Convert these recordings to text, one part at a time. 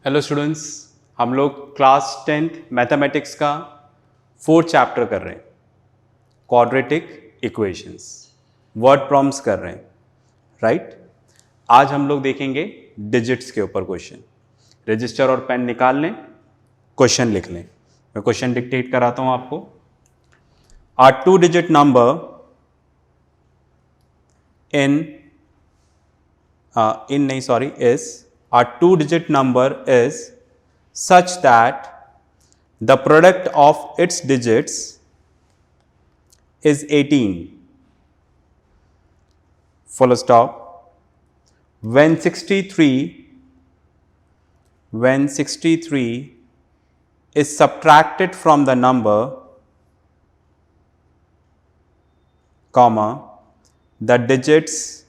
Hello students, हम लोग class 10th mathematics का 4th चैप्टर कर रहे हैं, क्वाड्रेटिक इक्वेशंस, वर्ड प्रॉम्प्ट्स कर रहे हैं, राइट। आज हम लोग देखेंगे डिजिट्स के ऊपर क्वेश्चन। रजिस्टर और पेन निकाल लें, क्वेश्चन लिख लें। मैं क्वेश्चन डिक्टेट कराता हूं आपको। A two-digit number is a two-digit number is such that the product of its digits is 18. Full stop. When 63 is subtracted from the number, comma, the digits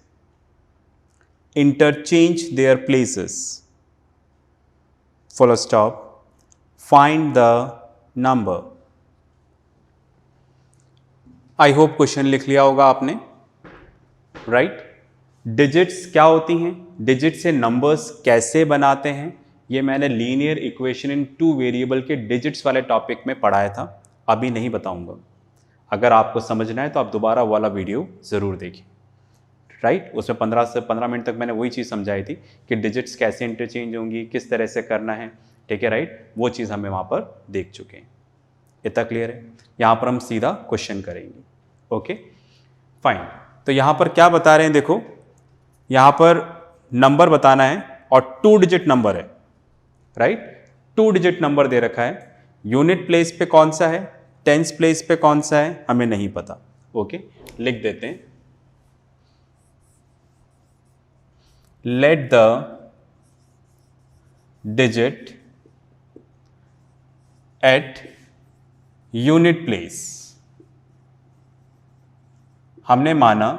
interchange their places, full stop. Find the number. I hope question लिख लिया होगा आपने, right. Digits क्या होती हैं, digit से numbers कैसे बनाते हैं, ये मैंने linear equation in two variable के डिजिट्स वाले टॉपिक में पढ़ाया था, अभी नहीं बताऊंगा। अगर आपको समझना है तो आप दोबारा वाला वीडियो ज़रूर देखिए, राइट। उसमें 15 मिनट तक मैंने वही चीज़ समझाई थी कि डिजिट्स कैसे इंटरचेंज होंगी, किस तरह से करना है, ठीक है, राइट। वो चीज़ हमें वहाँ पर देख चुके हैं। इतना क्लियर है। यहाँ पर हम सीधा क्वेश्चन करेंगे, ओके फाइन। तो यहाँ पर क्या बता रहे हैं, देखो यहाँ पर नंबर बताना है और 2 डिजिट नंबर है, राइट। 2 डिजिट नंबर दे रखा है, यूनिट प्लेस पे कौन सा है, टेंस प्लेस पे कौन सा है, हमें नहीं पता, ओके। लिख देते हैं, let the digit at unit place. हमने माना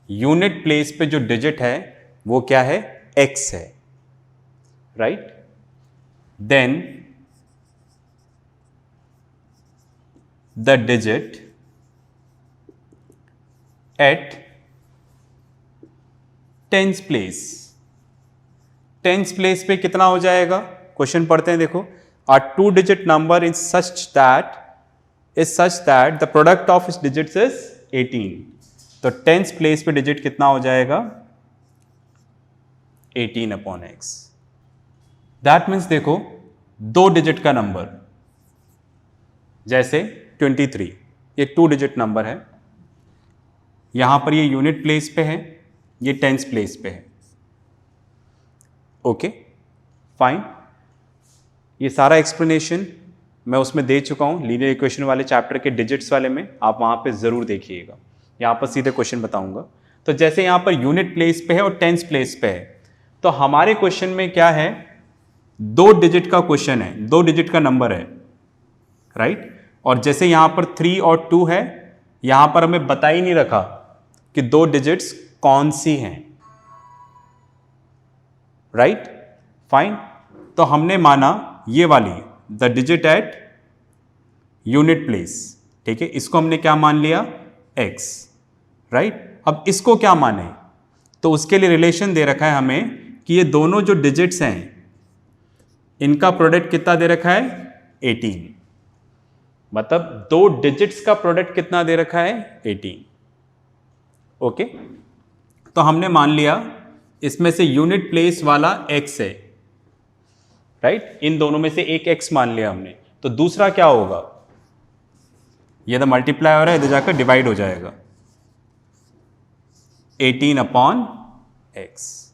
यूनिट प्लेस पे जो डिजिट है वो क्या है, x है, right. Then the digit at tens place. Tens place पे कितना हो जाएगा, क्वेश्चन पढ़ते हैं, देखो। A two digit number is such that the product of its digits is 18. तो टेंस प्लेस पे डिजिट कितना हो जाएगा, 18/x। दैट मीन्स देखो 2 डिजिट का नंबर, जैसे 23, ये 2 डिजिट नंबर है, यहां पर ये यूनिट प्लेस पे है, ये टेंस प्लेस पे है, ओके फाइन। ये सारा एक्सप्लेनेशन मैं उसमें दे चुका हूं, लीनियर इक्वेशन वाले चैप्टर के डिजिट्स वाले में, आप वहां पे जरूर देखिएगा। यहां पर सीधे क्वेश्चन बताऊंगा। तो जैसे यहां पर यूनिट प्लेस पे है और टेंस प्लेस पे है, तो हमारे क्वेश्चन में क्या है, 2 डिजिट का क्वेश्चन है, 2 डिजिट का नंबर है, राइट। और जैसे यहां पर 3 और 2 है, यहां पर हमें बता ही नहीं रखा कि 2 डिजिट्स कौन सी हैं, राइट फाइन। तो हमने माना ये वाली the digit at unit place, ठीक है, इसको हमने क्या मान लिया, x, राइट। अब इसको क्या माने, तो उसके लिए रिलेशन दे रखा है हमें कि ये दोनों जो डिजिट्स हैं इनका प्रोडक्ट कितना दे रखा है, 18। मतलब 2 डिजिट्स का प्रोडक्ट कितना दे रखा है, 18, ओके। तो हमने मान लिया इसमें से यूनिट प्लेस वाला x है, राइट। इन दोनों में से एक x मान लिया हमने, तो दूसरा क्या होगा, ये तो मल्टीप्लाई हो रहा है, इधर जाकर डिवाइड हो जाएगा, 18/x,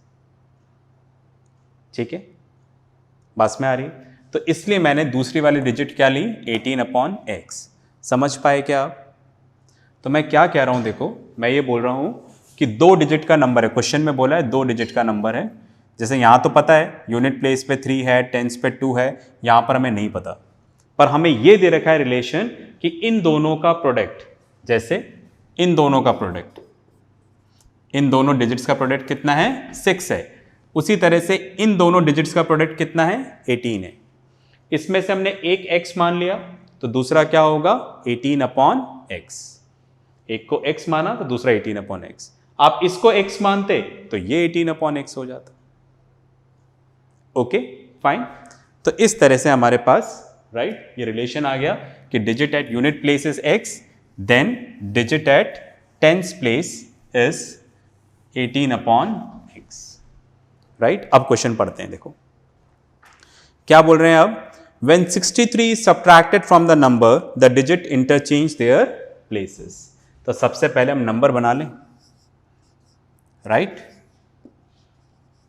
ठीक है, बस में आ रही। तो इसलिए मैंने दूसरी वाली डिजिट क्या ली, 18/x। समझ पाए क्या आप? तो मैं क्या कह रहा हूं, देखो मैं ये बोल रहा हूं कि 2 डिजिट का नंबर है, क्वेश्चन में बोला है 2 डिजिट का नंबर है। जैसे यहाँ तो पता है यूनिट प्लेस पे 3 है, टेंस पे 2 है, यहाँ पर हमें नहीं पता, पर हमें ये दे रखा है रिलेशन कि इन दोनों का प्रोडक्ट, जैसे इन दोनों का प्रोडक्ट, इन दोनों डिजिट्स का प्रोडक्ट कितना है, 6 है। उसी तरह से इन दोनों डिजिट्स का प्रोडक्ट कितना है, 18 है। इसमें से हमने एक x मान लिया, तो दूसरा क्या होगा, 18/x। एक को x माना तो दूसरा 18/x। आप इसको x मानते तो ये 18/x हो जाता। Okay, fine. तो इस तरह से हमारे पास राइट ये रिलेशन आ गया कि digit at unit place is x, then digit at tens place is 18/x, right. अब क्वेश्चन पढ़ते हैं, देखो क्या बोल रहे हैं अब। When 63 is subtracted from the number, the digit interchange their places. तो सबसे पहले हम नंबर बना लें, राइट।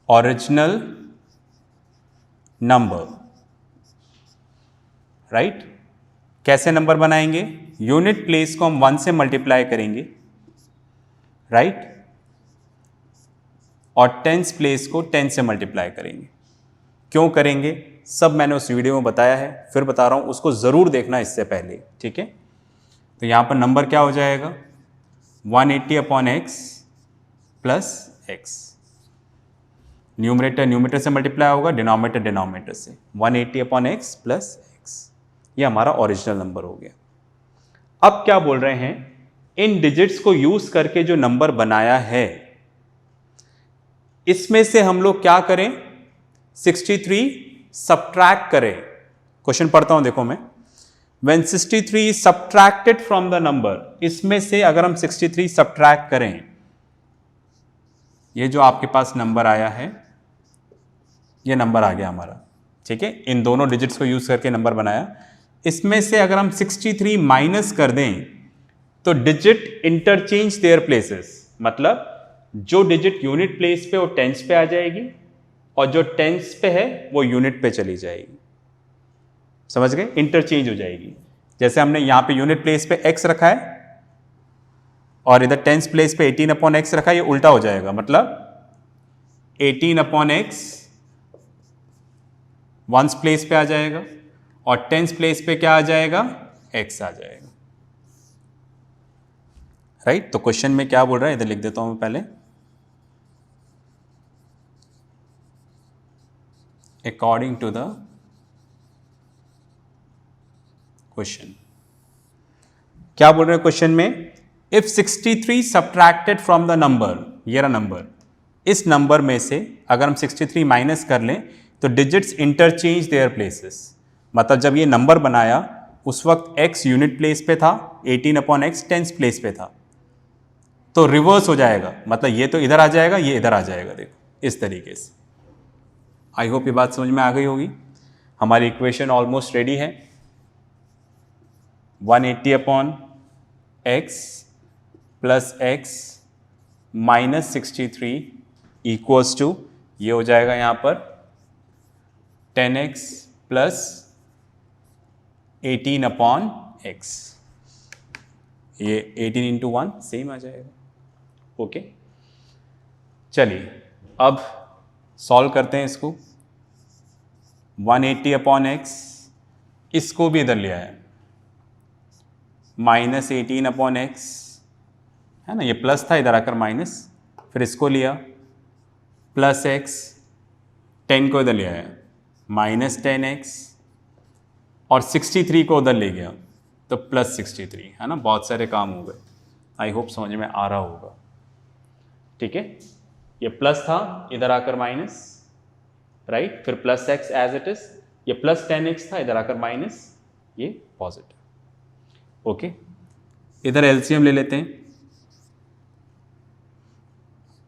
Original number, right. कैसे नंबर बनाएंगे? यूनिट प्लेस को हम 1 से मल्टीप्लाई करेंगे, राइट, और टेंस प्लेस को 10 से मल्टीप्लाई करेंगे। क्यों करेंगे सब मैंने उस वीडियो में बताया है, फिर बता रहा हूं, उसको जरूर देखना इससे पहले, ठीक है। तो यहां पर नंबर क्या हो जाएगा 180/x plus x। Numerator numerator से मल्टीप्लाई होगा, डिनोमिनेटर डिनोमिनेटर से। 180/x प्लस x, ये हमारा ओरिजिनल नंबर हो गया। अब क्या बोल रहे हैं, इन डिजिट्स को यूज करके जो नंबर बनाया है इसमें से हम लोग क्या करें, 63 सब्ट्रैक्ट करें। क्वेश्चन पढ़ता हूं, देखो मैं। When 63 is subtracted from the number, इसमें से अगर हम 63 सब्ट्रैक्ट करें, ये जो आपके पास नंबर आया है, ये नंबर आ गया हमारा, ठीक है। इन दोनों डिजिट्स को यूज करके नंबर बनाया। इसमें से अगर हम 63 माइनस कर दें तो डिजिट इंटरचेंज देयर प्लेसेस, मतलब जो डिजिट यूनिट प्लेस पे वो टेंस पे आ जाएगी और जो टेंस पे है वो यूनिट पे चली जाएगी। समझ गए? इंटरचेंज हो जाएगी। जैसे हमने यहां पे यूनिट प्लेस पे x रखा है और इधर टेंस प्लेस पे 18/x रखा है, ये उल्टा हो जाएगा, मतलब 18/x वंस प्लेस पे आ जाएगा और टेंस प्लेस पे क्या आ जाएगा, x आ जाएगा, राइट। तो क्वेश्चन में क्या बोल रहा है, इधर लिख देता हूं मैं पहले। According to the question, क्या बोल रहे हैं क्वेश्चन में, if 63 subtracted from the number, ये रहा नंबर, इस नंबर में से अगर हम 63 माइनस कर लें तो डिजिट्स इंटरचेंज देयर प्लेसेस, मतलब जब ये नंबर बनाया उस वक्त x यूनिट प्लेस पे था, 18/x टेंस प्लेस पे था, तो रिवर्स हो जाएगा, मतलब ये तो इधर आ जाएगा, ये इधर आ जाएगा, देखो इस तरीके से। आई होप ये बात समझ में आ गई होगी। हमारी इक्वेशन ऑलमोस्ट रेडी है। 180/x plus x minus 63 equals to, ये हो जाएगा यहां पर 10x प्लस 18/x, ये 18 इंटू 1 सेम आ जाएगा। ओके, चलिए अब सॉल्व करते हैं इसको। 180/x, इसको भी इधर ले आया, माइनस 18/x है ना, ये प्लस था, इधर आकर माइनस, फिर इसको लिया प्लस x, 10 को इधर ले आया माइनस 10x और 63 को उधर ले गया तो प्लस 63, है ना। बहुत सारे काम हो गए, आई होप समझ में आ रहा होगा, ठीक है। ये प्लस था, इधर आकर माइनस, राइट, फिर plus x as it is, ये प्लस 10x था, इधर आकर माइनस, ये पॉजिटिव। ओके, इधर एलसीएम ले लेते हैं,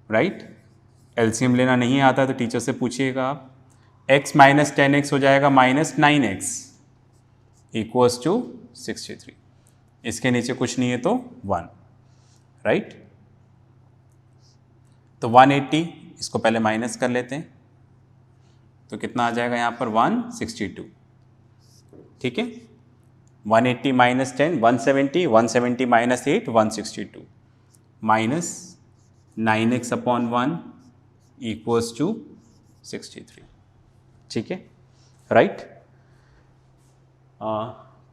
राइट। एलसीएम लेना नहीं आता तो टीचर से पूछिएगा आप। x माइनस 10x हो जाएगा माइनस 9x इक्वल्स टू 63, इसके नीचे कुछ नहीं है तो 1, राइट। तो 180, इसको पहले माइनस कर लेते हैं, तो कितना आ जाएगा यहाँ पर 162, ठीक है। 180 minus 10 170, 170 minus 8 162, minus 9x/1 equals to 63, ठीक है, राइट।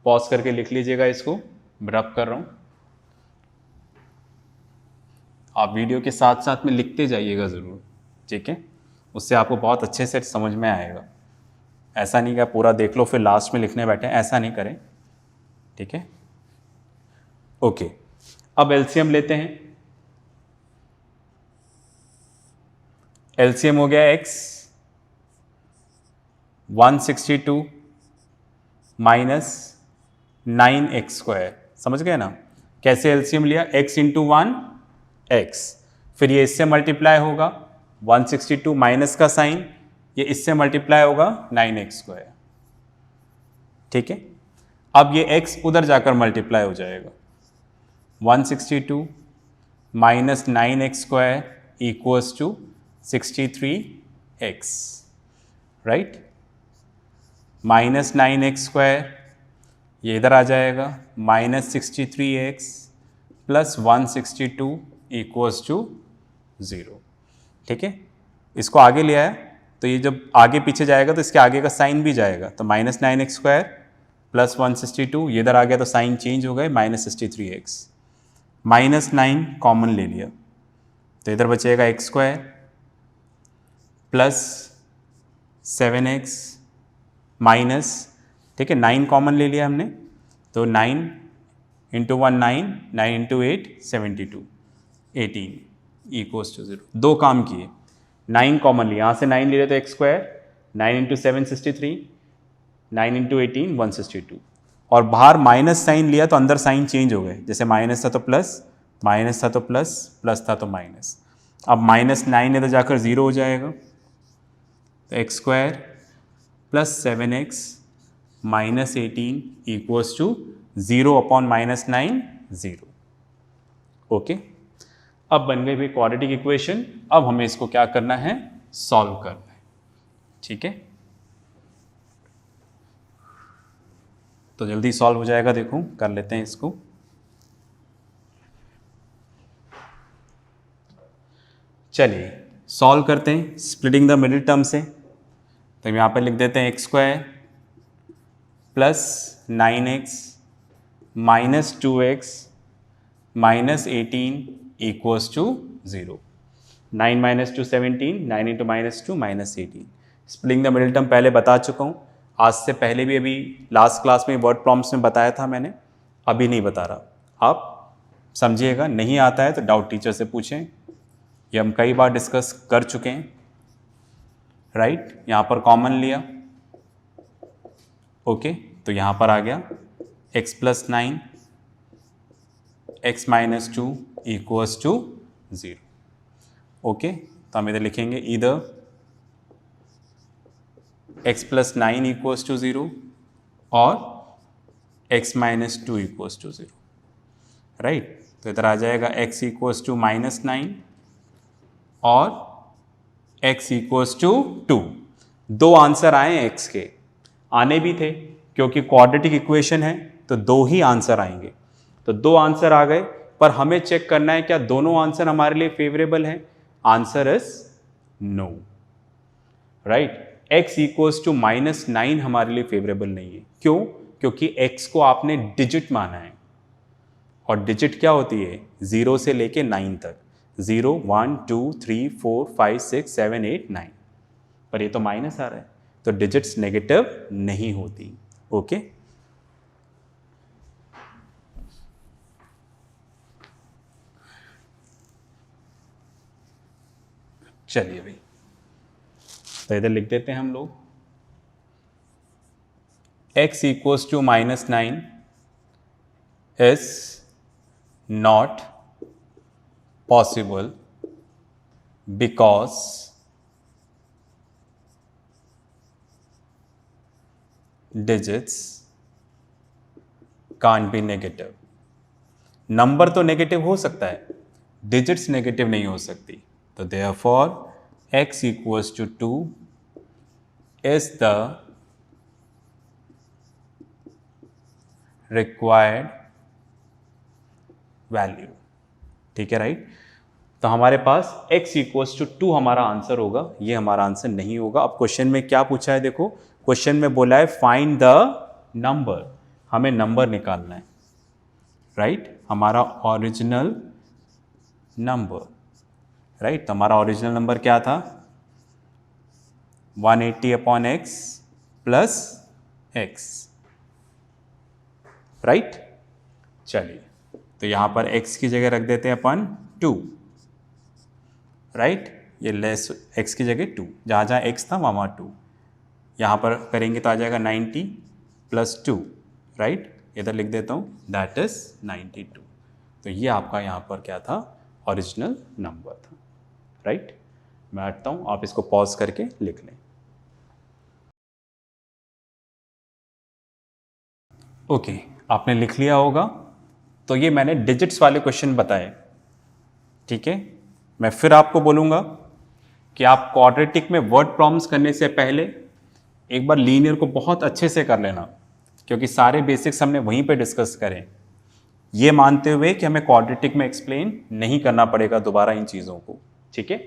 पॉज करके लिख लीजिएगा, इसको रब कर रहा हूँ, आप वीडियो के साथ साथ में लिखते जाइएगा ज़रूर, ठीक है, उससे आपको बहुत अच्छे से समझ में आएगा। ऐसा नहीं कि आप पूरा देख लो फिर लास्ट में लिखने बैठे, ऐसा नहीं करें, ठीक है। ओके, अब एलसीएम लेते हैं। एलसीएम हो गया x 162 माइनस 9x², समझ गए ना? कैसे एलसीएम लिया? x इंटू 1 x, फिर ये इससे मल्टीप्लाई होगा 162 माइनस का साइन, ये इससे मल्टीप्लाई होगा 9x², ठीक है? अब ये x उधर जाकर मल्टीप्लाई हो जाएगा, 162 minus 9x² equals to 63x, right? Minus 9x² ये इधर आ जाएगा, minus 63x plus 162 equals to 0, ठीक है? इसको आगे ले आया तो ये जब आगे पीछे जाएगा तो इसके आगे का साइन भी जाएगा, तो माइनस 9x² प्लस 162, ये इधर आ गया तो साइन चेंज हो गए, माइनस 63x, माइनस 9 कॉमन ले लिया तो इधर बचेगा x² प्लस 7x माइनस, ठीक है, 9 कॉमन ले लिया हमने तो 9 इंटू 1 9, 9 इंटू 8 72, 18 इक्वल्स टू 0। दो काम किए, 9 कॉमन लिया, यहाँ से 9 ले रहे तो x², 9 इंटू 7 63, 9 इंटू 18 162, और बाहर माइनस साइन लिया तो अंदर साइन चेंज हो गए, जैसे माइनस था तो प्लस, माइनस था तो प्लस, प्लस था तो माइनस। अब माइनस 9 इधर जाकर 0 हो जाएगा तो x² plus 7x minus 18 equals to 0 upon minus 9 0, okay? अब बन गई भाई क्वाड्रेटिक इक्वेशन। अब हमें इसको क्या करना है? सॉल्व करना है, ठीक है? तो जल्दी सॉल्व हो जाएगा, देखो कर लेते हैं इसको। चलिए सॉल्व करते हैं स्प्लिटिंग द मिडिल टर्म से। तो हम यहाँ पर लिख देते हैं x² plus 9x minus 2x minus 18 equals to 0। 9 minus 2 17, 9 into minus 2 minus 18। Splitting the middle term पहले बता चुका हूँ, आज से पहले भी अभी लास्ट क्लास में वर्ड प्रॉम्प्ट्स में बताया था मैंने, अभी नहीं बता रहा, आप समझिएगा। नहीं आता है तो डाउट टीचर से पूछें, ये हम कई बार डिस्कस कर चुके हैं, राइट? यहाँ पर कॉमन लिया, ओके, तो यहाँ पर आ गया x plus 9 x minus 2 equals to 0, okay? तो हम इधर लिखेंगे इधर x प्लस 9 इक्वल्स टू 0 और x minus 2 equals to 0, right? तो इधर आ जाएगा x इक्वल्स टू माइनस 9 और x इक्वल्स टू 2। दो आंसर आए x के, आने भी थे क्योंकि क्वाड्रेटिक इक्वेशन है तो दो ही आंसर आएंगे, तो दो आंसर आ गए, पर हमें चेक करना है क्या दोनों आंसर हमारे लिए फेवरेबल है। Answer is no, right? x equals to minus 9 हमारे लिए फेवरेबल नहीं है। क्यों? क्योंकि x को आपने डिजिट माना है, और डिजिट क्या होती है? 0 से लेके 9 तक, 0 1 2 3 4 5 6 7 8 9, पर ये तो माइनस आ रहा है, तो डिजिट्स नेगेटिव नहीं होती, ओके? चलिए भाई, तो इधर लिख देते हैं हम लोग x equals to minus 9 is not possible because digits can't be negative. Number तो नेगेटिव हो सकता है, डिजिट्स नेगेटिव नहीं हो सकती, तो therefore x equals to 2 is the required value, ठीक है, राइट? तो हमारे पास x इक्वल्स टू 2 हमारा आंसर होगा, ये हमारा आंसर नहीं होगा। अब क्वेश्चन में क्या पूछा है? देखो क्वेश्चन में बोला है फाइंड द नंबर, हमें नंबर निकालना है, राइट? हमारा ओरिजिनल नंबर, राइट? तो हमारा ओरिजिनल नंबर क्या था? 180 upon x plus x, right? चलिए, तो यहां पर x की जगह रख देते हैं अपन 2, राइट? ये लेस x की जगह 2, जहां जहां x था वहां 2, यहाँ पर करेंगे तो आ जाएगा 90 + 2, राइट, इधर लिख देता हूँ, दैट इज 92। तो ये आपका यहाँ पर क्या था, ओरिजिनल नंबर था, राइट। मैं हटता हूँ, आप इसको पॉज करके लिख लें। ओके, आपने लिख लिया होगा। तो ये मैंने डिजिट्स वाले क्वेश्चन बताए, ठीक है। मैं फिर आपको बोलूँगा कि आप क्वाड्रेटिक में वर्ड प्रॉब्लम्स करने से पहले एक बार लीनियर को बहुत अच्छे से कर लेना, क्योंकि सारे बेसिक्स हमने वहीं पे डिस्कस करें, ये मानते हुए कि हमें क्वाड्रेटिक में एक्सप्लेन नहीं करना पड़ेगा दोबारा इन चीज़ों को, ठीक है।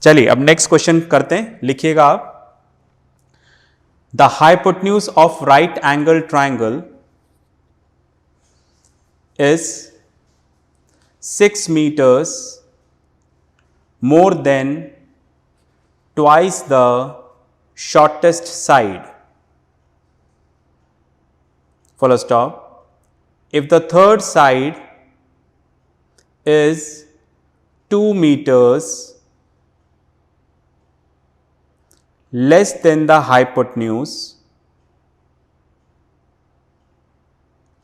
चलिए अब नेक्स्ट क्वेश्चन करते हैं, लिखिएगा आप। The hypotenuse of right angle triangle is 6 meters more than twice the shortest side. Full stop. If the third side is 2 meters less than the hypotenuse,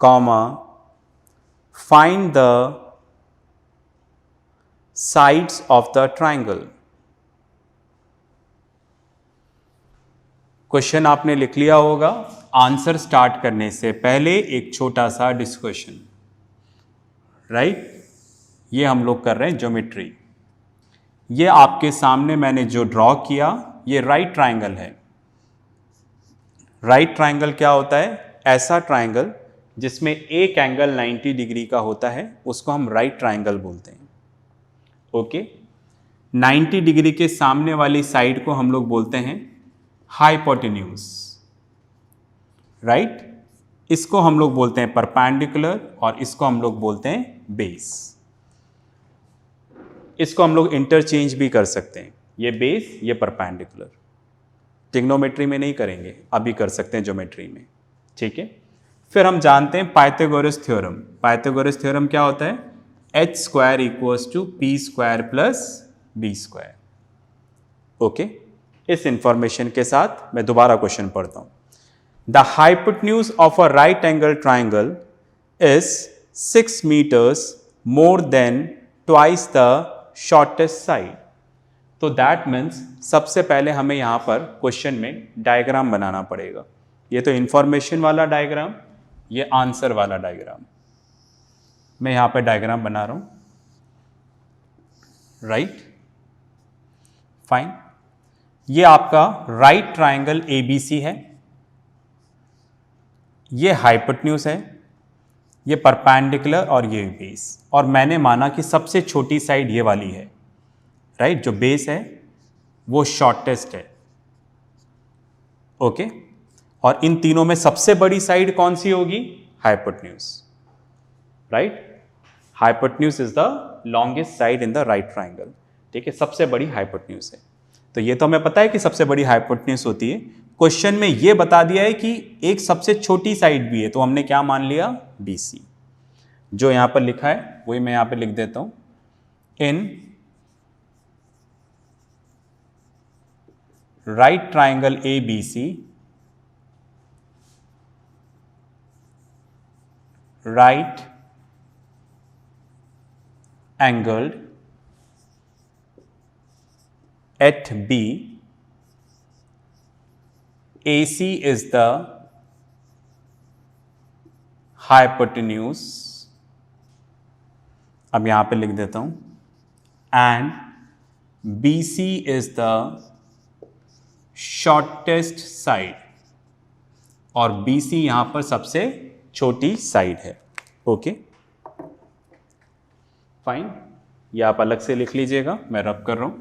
comma, find the sides of the triangle. Question आपने लिख लिया होगा। Answer start करने से पहले एक छोटा सा डिस्कशन, राइट। ये हम लोग कर रहे हैं ज्योमेट्री। ये आपके सामने मैंने जो ड्रॉ किया, ये राइट ट्राइंगल है। राइट ट्राइंगल क्या होता है? ऐसा ट्राइंगल जिसमें एक एंगल 90 डिग्री का होता है, उसको हम राइट ट्राइंगल बोलते हैं। ओके, 90 डिग्री के सामने वाली साइड को हम लोग बोलते हैं हाइपोटेन्यूज, राइट। इसको हम लोग बोलते हैं परपेंडिकुलर और इसको हम लोग बोलते हैं बेस। इसको हम लोग इंटरचेंज भी कर सकते हैं, ये बेस, ये परपेंडिकुलर। ट्रिग्नोमेट्री में नहीं करेंगे, अभी कर सकते हैं ज्योमेट्री में, ठीक है। फिर हम जानते हैं पाइथागोरस थ्योरम। पाइथागोरस थ्योरम क्या होता है? h² = p² + b²। ओके, इस इंफॉर्मेशन के साथ मैं दोबारा क्वेश्चन पढ़ता हूं। The hypotenuse of a right angle triangle is 6 meters more than twice the shortest side। तो दैट मीन्स सबसे पहले हमें यहां पर क्वेश्चन में डायग्राम बनाना पड़ेगा। ये तो इंफॉर्मेशन वाला डायग्राम, ये आंसर वाला डायग्राम। मैं यहां पर डायग्राम बना रहा हूं, राइट, फाइन। ये आपका राइट ट्राइंगल ABC है, ये हाइपोटेन्यूज है, ये परपेंडिकुलर और ये बेस। और मैंने माना कि सबसे छोटी साइड ये वाली है, राइट, जो बेस है वो शॉर्टेस्ट है। ओके, और इन तीनों में सबसे बड़ी साइड कौन सी होगी? Hypotenuse, right. Hypotenuse is the longest side in the right triangle, ठीक है, सबसे बड़ी हाइपोटेन्यूज है। तो ये तो हमें पता है कि सबसे बड़ी हाइपोटेन्यूज होती है। क्वेश्चन में ये बता दिया है कि एक सबसे छोटी साइड भी है, तो हमने क्या मान लिया? BC। जो यहां पर लिखा है वही मैं यहां पर लिख देता हूं। In right triangle ABC, right angled at B, AC is the hypotenuse, अब यहां पे लिख देता हूं, and BC is the shortest side, और BC यहां पर सबसे छोटी साइड है। Okay, fine. ये आप अलग से लिख लीजिएगा, मैं रब कर रहा हूं,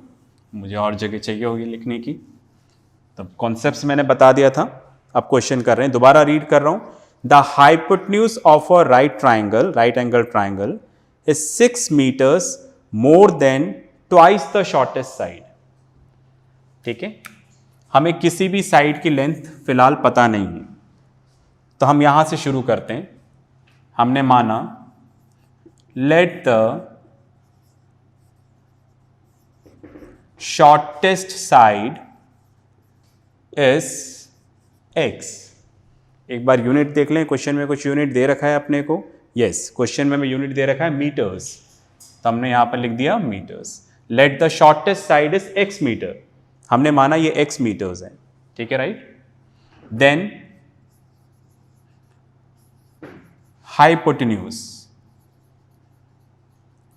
मुझे और जगह चाहिए होगी लिखने की। तब कॉन्सेप्ट्स मैंने बता दिया था, अब क्वेश्चन कर रहे हैं, दोबारा रीड कर रहा हूं। The hypotenuse of a right triangle, right angle triangle is 6 meters more than twice the shortest side। ठीक है, हमें किसी भी साइड की लेंथ फिलहाल पता नहीं है, तो हम यहां से शुरू करते हैं। हमने माना late the shortest side is x। एक बार यूनिट देख लें, क्वेश्चन में कुछ यूनिट दे रखा है अपने को। यस, क्वेश्चन में यूनिट दे रखा है मीटर्स, तो हमने यहां पर लिख दिया metres. Let the shortest side is x metre, हमने माना ये x मीटर्स है, ठीक है, राइट। देन हाइपोटेन्यूज,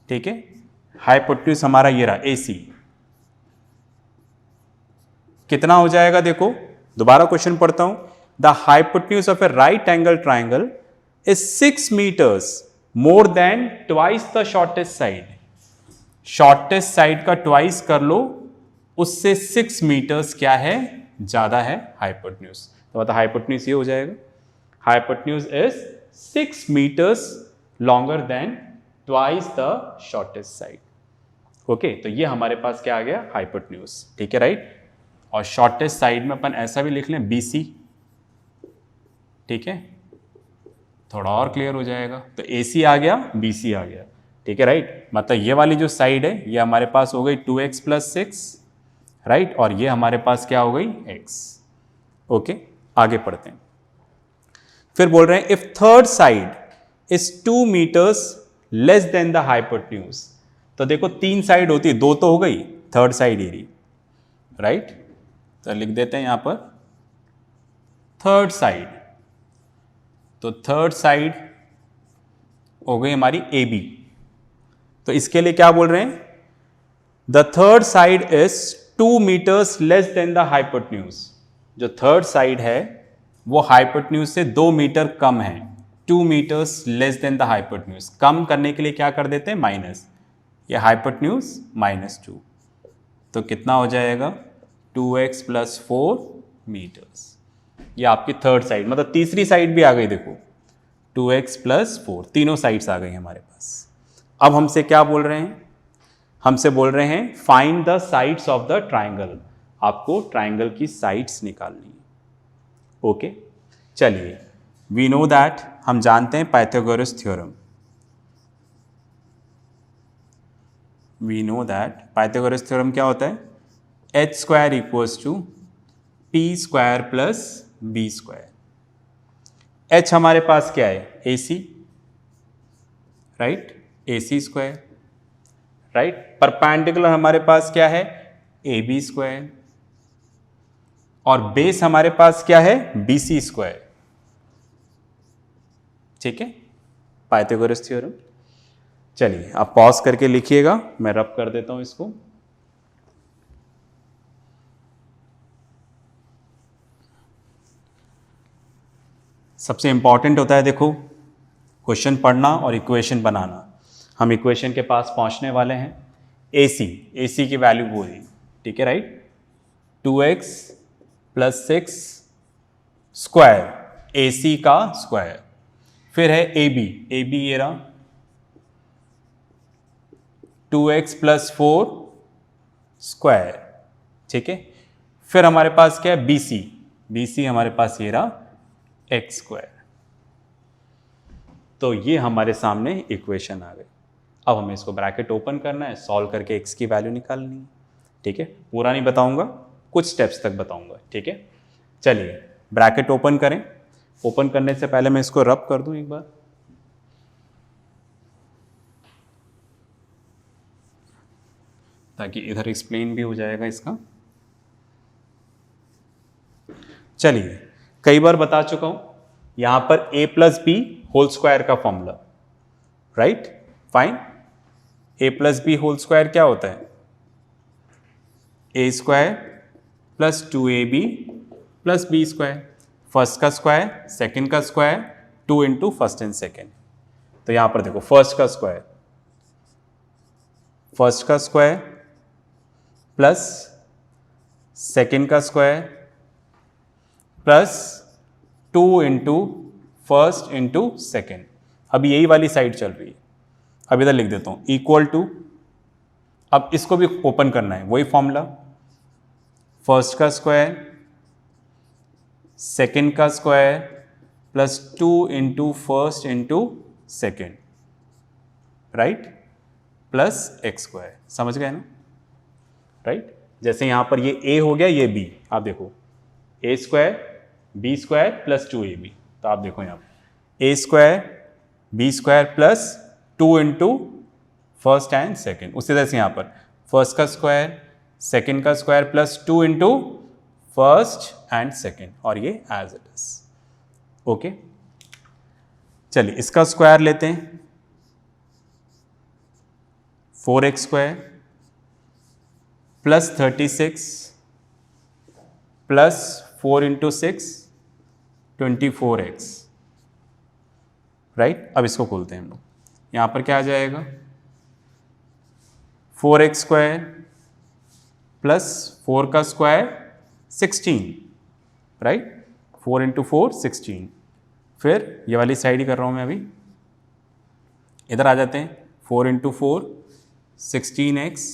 ठीक है, हाइपोटेन्यूज हमारा ये रहा AC। कितना हो जाएगा, देखो दोबारा क्वेश्चन पढ़ता हूं। The hypotenuse of a right angle triangle is 6 metres more than twice the shortest side. Shortest side का ट्वाइस कर लो, उससे 6 मीटर्स क्या है, ज्यादा है हाइपोटेन्यूज। तो मतलब हाइपोटेन्यूज ये हो जाएगा, hypotenuse is 6 meters longer than twice the shortest side। Okay, तो ये हमारे पास क्या आ गया, हाइपोटेन्यूज, ठीक है, राइट। और शॉर्टेस्ट साइड में अपन ऐसा भी लिख लें BC, ठीक है, थोड़ा और क्लियर हो जाएगा। तो AC आ गया, BC आ गया, ठीक है, राइट। मतलब ये वाली जो साइड है ये हमारे पास हो गई 2x + 6, राइट, और ये हमारे पास क्या हो गई, x। ओके, आगे पढ़ते हैं। फिर बोल रहे हैं if third side is 2 meters less than the hypotenuse. तो देखो 3 साइड होती है, 2 तो हो गई, थर्ड साइड ये रही, राइट। तो लिख देते हैं यहां पर थर्ड साइड। तो थर्ड साइड हो गई हमारी AB। तो इसके लिए क्या बोल रहे हैं, the third side is 2 meters less than the hypotenuse. जो थर्ड साइड है वो हाइपोटेन्यूज से 2 मीटर कम है, 2 meters less than the hypotenuse. कम करने के लिए क्या कर देते हैं, माइनस, ये हाइपोटेन्यूज -2। तो कितना हो जाएगा, 2x + 4 meters। ये आपकी थर्ड साइड, मतलब तीसरी साइड भी आ गई, देखो 2x + 4, तीनों साइड्स आ गई हमारे पास। अब हमसे क्या बोल रहे हैं, हमसे बोल रहे हैं find the sides of the triangle. आपको ट्राइंगल की साइड्स निकालनी है। ओके, चलिए, वी नो दैट, हम जानते हैं Pythagoras theorem. We know that Pythagoras theorem क्या होता है, h² = p² + b²। h हमारे पास क्या है, AC, right, AC², right. Perpendicular हमारे पास क्या है, AB², और बेस हमारे पास क्या है, BC², ठीक है, पाइथागोरस थ्योरम। चलिए आप पॉज करके लिखिएगा, मैं रब कर देता हूं इसको। सबसे इंपॉर्टेंट होता है, देखो, क्वेश्चन पढ़ना और इक्वेशन बनाना। हम इक्वेशन के पास पहुंचने वाले हैं। AC की वैल्यू वो है, ठीक है, राइट, 2x + 6 स्क्वायर, AC का स्क्वायर। फिर है AB ये रहा 2x + 4 स्क्वायर, ठीक है। फिर हमारे पास क्या है, BC हमारे पास ये रहा x²। तो ये हमारे सामने इक्वेशन आ गई। अब हमें इसको ब्रैकेट ओपन करना है, सॉल्व करके x की वैल्यू निकालनी है, ठीक है। पूरा नहीं बताऊंगा, कुछ स्टेप्स तक बताऊंगा, ठीक है। चलिए ब्रैकेट ओपन करें। ओपन करने से पहले मैं इसको रब कर दूं एक बार, ताकि इधर एक्सप्लेन भी हो जाएगा इसका। चलिए, कई बार बता चुका हूं, यहां पर a + b² का formula, right, fine. a + b² क्या होता है, a² + 2ab + b²। फर्स्ट का स्क्वायर, सेकंड का स्क्वायर, 2 × फर्स्ट एंड सेकंड। तो यहां पर देखो फर्स्ट का स्क्वायर प्लस सेकंड का स्क्वायर प्लस 2 × फर्स्ट × सेकंड। अब यही वाली साइड चल रही है, अब इधर लिख देता हूं =। अब इसको भी ओपन करना है, वही फॉर्मूला, फर्स्ट का स्क्वायर, सेकंड का square plus 2 × first × second, right, plus x²। समझ गए ना, राइट। जैसे यहां पर ये a हो गया, ये b, आप देखो a² B square plus 2ab। तो आप देखो यहाँ पर A square B square plus 2 into first and second. उसी तरह से यहाँ पर फर्स्ट का स्क्वायर सेकेंड का square plus 2 into first and second, और ये एज इट इज। ओके, चलिए इसका स्क्वायर लेते हैं, 4x square plus 36 plus 4 into 6 24x, right. अब इसको खोलते हैं हम लोग, यहाँ पर क्या आ जाएगा 4x स्क्वायर प्लस 4 का स्क्वायर 16, राइट, 4 इंटू 4 16। फिर ये वाली साइड ही कर रहा हूँ मैं अभी, इधर आ जाते हैं, 4 into 4 16x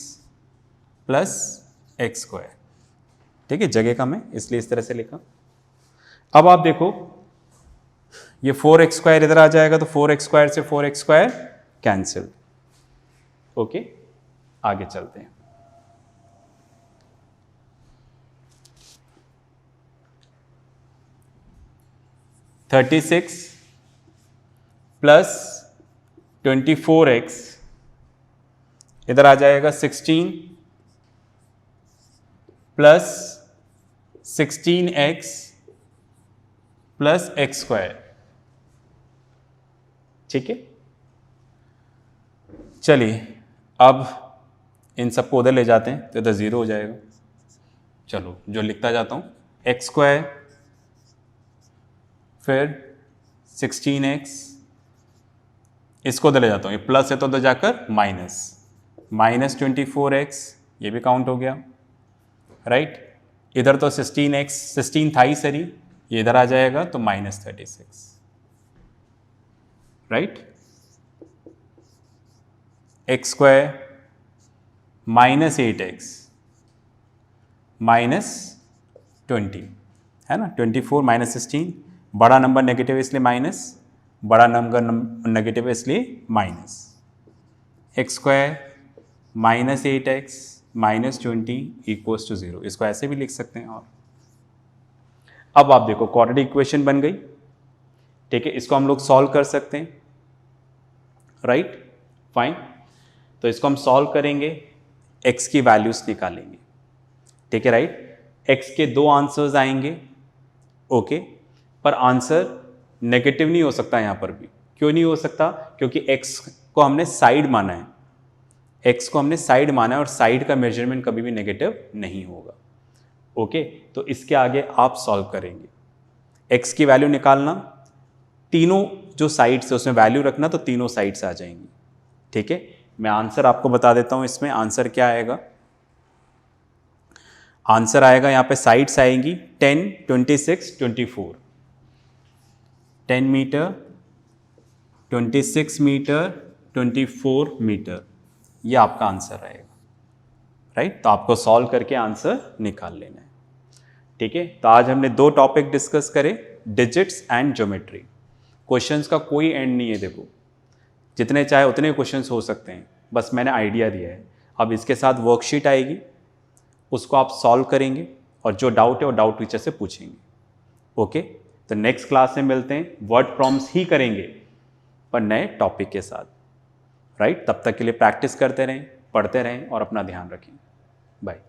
plus x square. ठीक है, जगह कम है इसलिए इस तरह से लिखा। अब आप देखो ये 4x स्क्वायर इधर आ जाएगा तो 4x स्क्वायर से 4x स्क्वायर कैंसिल। ओके, आगे चलते हैं। (36 प्लस 24x इधर आ जाएगा 16 plus 16x plus x square. ठीक है, चलिए अब इन सबको उधर ले जाते हैं तो इधर 0 हो जाएगा। चलो जो लिखता जाता हूँ, एक्स स्क्वायर फिर 16x, इसको उधर ले जाता हूँ, ये प्लस है तो उधर जाकर माइनस 24x, ये भी काउंट हो गया, राइट। इधर तो 16 था ही सरी, ये इधर आ जाएगा तो -36, राइट। एक्स स्क्वायर -8x -20 है ना, 24 -16, बड़ा नंबर नेगेटिव इसलिए माइनस, बड़ा नंबर नेगेटिव इसलिए minus. X square -8x -20 equals to 0, इसको ऐसे भी लिख सकते हैं। और अब आप देखो क्वाड्रेटिक इक्वेशन बन गई। ठीक है, इसको हम लोग सॉल्व कर सकते हैं, राइट, फाइन। तो इसको हम सॉल्व करेंगे, x की वैल्यूज निकालेंगे। ठीक है, राइट। x के 2 आंसर्स आएंगे, ओके, पर आंसर नेगेटिव नहीं हो सकता यहाँ पर भी। क्यों नहीं हो सकता? क्योंकि x को हमने साइड माना है, x को हमने साइड माना है और साइड का मेजरमेंट कभी भी नेगेटिव नहीं होगा। ओके, तो इसके आगे आप सॉल्व करेंगे, x की वैल्यू निकालना, तीनों जो साइड्स है उसमें वैल्यू रखना, तो तीनों साइड्स आ जाएंगी। ठीक है, मैं आंसर आपको बता देता हूं। इसमें आंसर क्या आएगा? आंसर आएगा यहाँ पे साइड्स आएंगी 10, 26, 24, 10 मीटर, 26 मीटर, 24 मीटर, ये आपका आंसर आएगा, राइट। तो आपको सॉल्व करके आंसर निकाल लेना है। ठीक है, तो आज हमने 2 टॉपिक डिस्कस करे, डिजिट्स एंड ज्योमेट्री। क्वेश्चंस का कोई एंड नहीं है, देखो जितने चाहे उतने क्वेश्चंस हो सकते हैं, बस मैंने आइडिया दिया है। अब इसके साथ वर्कशीट आएगी, उसको आप सॉल्व करेंगे और जो डाउट है वो डाउट टीचर से पूछेंगे। ओके, तो नेक्स्ट क्लास में मिलते हैं, वर्ड प्रॉम्प्ट्स ही करेंगे पर नए टॉपिक के साथ, राइट। तब तक के लिए प्रैक्टिस करते रहें, पढ़ते रहें और अपना ध्यान रखें। बाय।